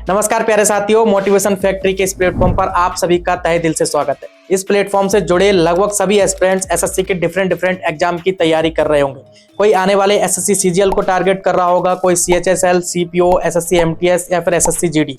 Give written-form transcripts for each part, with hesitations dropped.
नमस्कार प्यारे साथियों, मोटिवेशन फैक्ट्री के इस प्लेटफॉर्म पर आप सभी का तहे दिल से स्वागत है। इस प्लेटफॉर्म से जुड़े लगभग सभी एस्पिरेंट्स एसएससी के डिफरेंट एग्जाम की तैयारी कर रहे होंगे। कोई आने वाले एसएससी सीजीएल को टारगेट कर रहा होगा, कोई सीएचएसएल, सीपीओ, एसएससी एमटीएस या फिर एसएससी जीडी।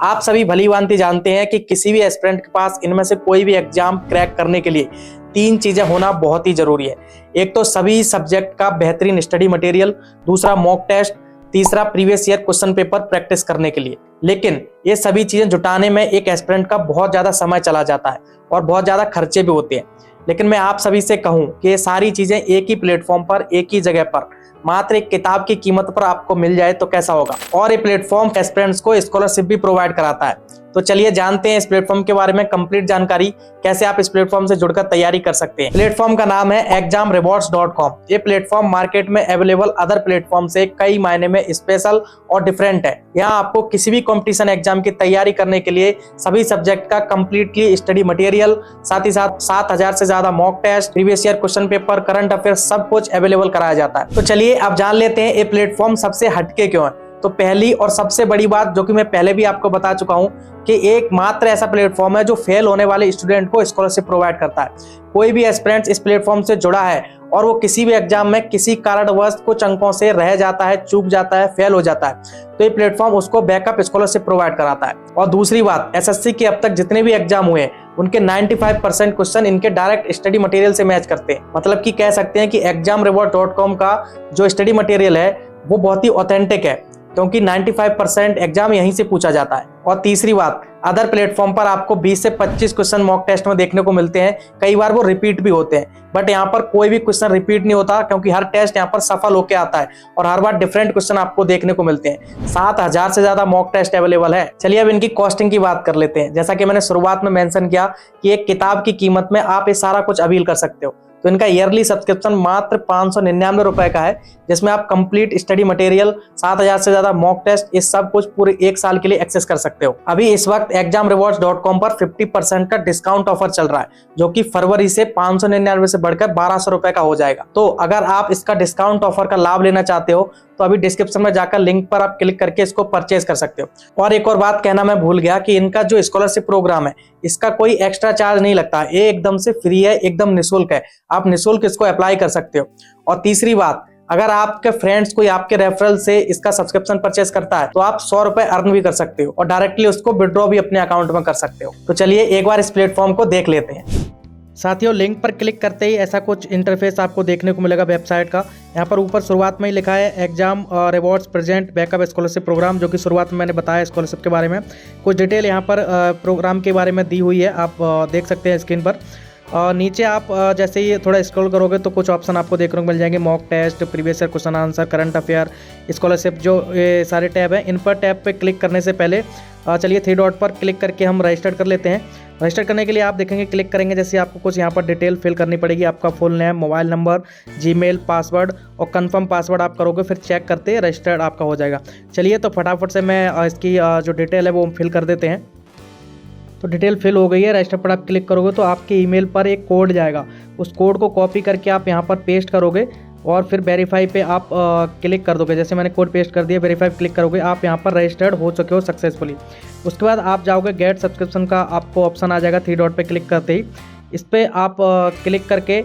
आप सभी भली भांति जानते हैं कि किसी भी एस्पिरेंट के पास इनमें से कोई भी एग्जाम क्रैक करने के लिए 3 चीजें होना बहुत ही जरूरी है। एक तो सभी सब्जेक्ट का बेहतरीन स्टडी मटेरियल, दूसरा मॉक टेस्ट, तीसरा previous year question paper practice करने के लिए। लेकिन ये सभी चीजें जुटाने में एक एस्पिरेंट का बहुत ज्यादा समय चला जाता है और बहुत ज्यादा खर्चे भी होते हैं। लेकिन मैं आप सभी से कहूं कि ये सारी चीजें एक ही प्लेटफॉर्म पर, एक ही जगह पर, मात्र एक किताब की कीमत पर आपको मिल जाए तो कैसा होगा। और ये प्लेटफॉर्म एस्पिरेंट्स को स्कॉलरशिप भी प्रोवाइड कराता है। तो चलिए जानते हैं इस प्लेटफॉर्म के बारे में कंप्लीट जानकारी, कैसे आप इस प्लेटफॉर्म से जुड़कर तैयारी कर सकते हैं। प्लेटफॉर्म का नाम है examrewards.com। ये प्लेटफॉर्म मार्केट में अवेलेबल अदर प्लेटफॉर्म से कई मायने में स्पेशल और डिफरेंट है। यहाँ आपको किसी भी कंपटीशन एग्जाम की तैयारी करने के लिए सभी सब्जेक्ट का कंप्लीटली स्टडी मटेरियल, साथ ही साथ 7000 से ज्यादा mock test, previous year question paper, current affair सब कुछ अवेलेबल कराया जाता है। तो चलिए अब जान लेते हैं ये प्लेटफॉर्म सबसे हटके क्यों है। तो पहली और सबसे बड़ी बात, जो कि मैं पहले भी आपको बता चुका हूं, कि एक मात्र ऐसा प्लेटफॉर्म है जो फेल होने वाले स्टूडेंट को स्कॉलरशिप प्रोवाइड करता है। कोई भी एस्पिरेंट इस प्लेटफॉर्म से जुड़ा है और वो किसी भी एग्जाम में किसी कारणवश कुछ अंकों से रह जाता है, चूक जाता है, फेल हो जाता है, तो ये प्लेटफॉर्म उसको बैकअप स्कॉलरशिप प्रोवाइड कराता है। और दूसरी बात, एसएससी के अब तक जितने भी एग्जाम हुए हैं उनके 95% क्वेश्चन इनके डायरेक्ट स्टडी मटेरियल से मैच करते हैं। मतलब कि कह सकते हैं कि examreward.com का जो स्टडी मटेरियल है वो बहुत ही ऑथेंटिक है, क्योंकि 95% एग्जाम यहीं से पूछा जाता है। और तीसरी बात, अदर प्लेटफॉर्म पर आपको 20 से 25 क्वेश्चन मॉक टेस्ट में देखने को मिलते हैं, कई बार वो रिपीट भी होते हैं, बट यहाँ पर कोई भी क्वेश्चन रिपीट नहीं होता, क्योंकि हर टेस्ट यहाँ पर सफल होकर आता है और हर बार डिफरेंट क्वेश्चन आपको देखने को मिलते हैं। 7000 से ज्यादा मॉक टेस्ट अवेलेबल है। चलिए अब इनकी कॉस्टिंग की बात कर लेते हैं। जैसा कि मैंने शुरुआत में मेंशन किया कि एक किताब की कीमत में आप ये सारा कुछ अवील कर सकते हो। तो इनका ईयरली सब्सक्रिप्शन मात्र 599 रुपए का है, जिसमें आप कंप्लीट स्टडी मटेरियल, 7000 से ज्यादा मॉक टेस्ट, इस सब कुछ पूरे 1 साल के लिए एक्सेस कर सकते हो। अभी इस वक्त examrewards.com पर 50% का डिस्काउंट ऑफर चल रहा है, जो कि फरवरी से 599 से बढ़कर 1200 रुपए का हो जाएगा। तो अगर आप इसका डिस्काउंट ऑफर का लाभ लेना चाहते हो तो अभी डिस्क्रिप्शन में जाकर लिंक पर आप क्लिक करके इसको परचेज कर सकते हो। और एक और बात कहना मैं भूल गया कि इनका जो स्कॉलरशिप प्रोग्राम है, इसका कोई एक्स्ट्रा चार्ज नहीं लगता, ये एकदम से फ्री है, एकदम निःशुल्क है। आप निःशुल्क इसको अप्लाई कर सकते हो। और तीसरी बात, अगर आपके फ्रेंड्स कोई आपके रेफरल से इसका सब्सक्रिप्शन परचेस करता है तो आप 100 रुपए अर्न भी कर सकते हो और डायरेक्टली उसको विड्रॉ भी अपने अकाउंट में कर सकते हो। तो चलिए एक बार इस प्लेटफॉर्म को देख लेते हैं। साथियों, लिंक पर क्लिक करते ही ऐसा कुछ इंटरफेस आपको देखने को मिलेगा वेबसाइट का। यहाँ पर ऊपर शुरुआत में ही लिखा है exam rewards present backup scholarship program, जो कि शुरुआत में मैंने बताया स्कॉलरशिप के बारे में। कुछ डिटेल यहाँ पर प्रोग्राम के बारे में दी हुई है, आप देख सकते हैं स्क्रीन पर। नीचे आप जैसे ही थोड़ा स्क्रॉल करोगे तो कुछ ऑप्शन आपको देखने को मिल जाएंगे, mock test, previous year question answer, current affair, scholarship, जो ये सारे टैब हैं। इन पर टैब पे क्लिक करने से पहले चलिए 3 डॉट पर क्लिक करके हम रजिस्टर कर लेते हैं। रजिस्टर करने के लिए आप देखेंगे, क्लिक करेंगे जैसे आपको कुछ यहाँ पर डिटेल फिल करनी पड़ेगी। आपका full name, mobile number, Gmail, password और कंफर्म पासवर्ड आप करोगे, फिर चेक करते रजिस्टर्ड आपका हो जाएगा। चलिए तो फटाफट से मैं इसकी जो डिटेल है वो फिल कर देते हैं। तो डिटेल फिल हो गई है। रजिस्टर पर आप क्लिक करोगे तो आपके ईमेल पर एक कोड जाएगा, उस कोड को कॉपी करके आप यहाँ पर पेस्ट करोगे और फिर वेरीफाई पे आप क्लिक कर दोगे। जैसे मैंने कोड पेस्ट कर दिया, वेरीफाई क्लिक करोगे, आप यहाँ पर रजिस्टर्ड हो चुके हो सक्सेसफुली। उसके बाद आप जाओगे गेट सब्सक्रिप्शन का, आपको ऑप्शन आ जाएगा 3 डॉट पे क्लिक करते ही। इस पर आप क्लिक करके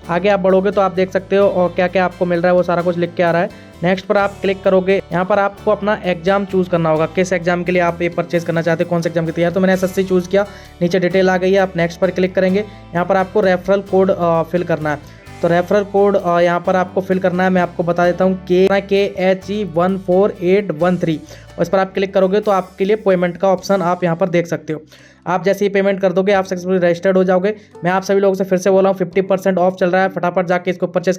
आगे आप बढ़ोगे तो आप देख सकते हो और क्या क्या आपको मिल रहा है वो सारा कुछ लिख के आ रहा है। नेक्स्ट पर आप क्लिक करोगे, यहाँ पर आपको अपना एग्जाम चूज़ करना होगा, किस एग्जाम के लिए आप ये परचेज करना चाहते हो, कौन से एग्जाम की तैयारी। तो मैंने एसएससी चूज़ किया, नीचे डिटेल आ गई है। आप नेक्स्ट पर क्लिक करेंगे, यहाँ पर आपको रेफरल कोड फिल करना है। तो रेफरल कोड यहाँ पर आपको फिल करना है, मैं आपको बता देता हूँ, KHE14813। और इस पर आप क्लिक करोगे तो आपके लिए पेमेंट का ऑप्शन आप यहाँ पर देख सकते हो। आप जैसे ही पेमेंट कर दोगे आप सक्सेसफुली रजिस्टर्ड हो जाओगे। मैं आप सभी लोगों से फिर से बोल रहा हूँ 50% ऑफ चल रहा है, फटाफट जाके इसको परचेस